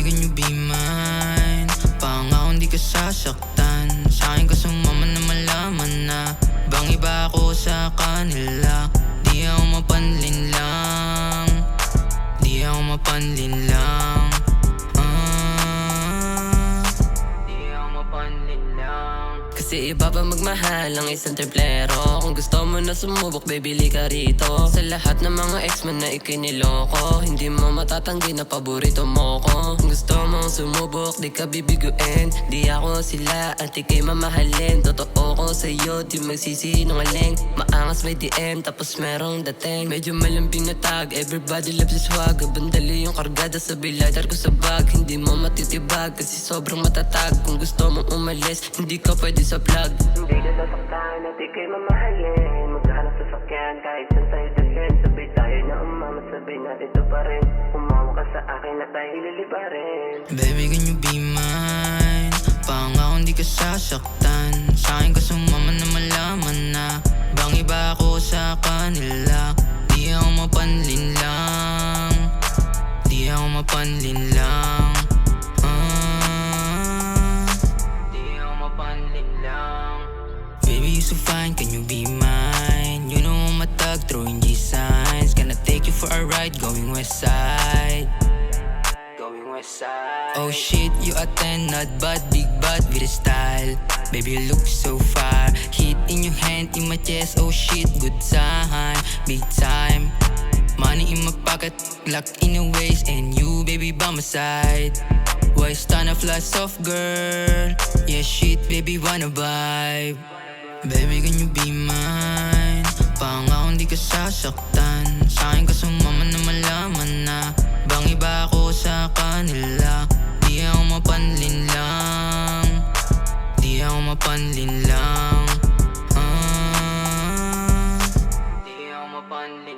Baby, can you be mine? Pangako hindi ka sasaktan. Sa'kin ka sumama na malaman na bang iba ako sa kanila. Di ako mapanlin lang, di ako mapanlin lang. Di ako mapanlin lang. Kasi iba pa magmahal ang isang templero. Kung gusto mo na sumubok, baby, li ka rito. Sa lahat ng mga ex man na ikiniloko, hindi mo matatanggi na paborito mo ko. Kung gusto mong sumubok, di ka bibiguin. Di ako sila at ikay mamahalin. Totoo ko sa'yo, di magsisinungaling. Maangas may DM, tapos merong dating. Medyo malambing na tag, everybody loves the swag. Bandali yung kargada sa biladar ko sa bag. Hindi mo matitibag kasi sobrang matatag. Kung gusto mong umalis, hindi ka pwede sa vlog. Hindi ka sasaktan at ikay mamahalin. Maghanap sa sakyan kahit saan tayo dalhin. Sabay tayo na umama, sabay natin ito pa rin. Umawa ka sa akin at tayo ililiparin. Baby, can you be mine? Pangako hindi ka sasaktan. Sa'kin ka sumama na malaman na bang iba ako sa kanila. Di ako mapanlin lang, di ako mapanlin lang. Di ako mapanlin lang. Baby, you so fine, can you be mine? You know I'm a thug, throwing these signs. Gonna take you for a ride, going west side. Oh shit, you a 10, not bad, big bad with a style. Baby, you look so far. Hit in your hand, in my chest, oh shit, good sign, big time. Money in my pocket, locked in a waist, and you, baby, by my side. Why stand a fly soft girl? Yeah, shit, baby, wanna vibe. Baby, can you be mine? Pangako hindi ka sasaktan. Sa'kin ka sumama na malaman na bang iba ako sa kanila. Di ako mapanlin lang, di ako mapanlin lang. Di ako mapanlin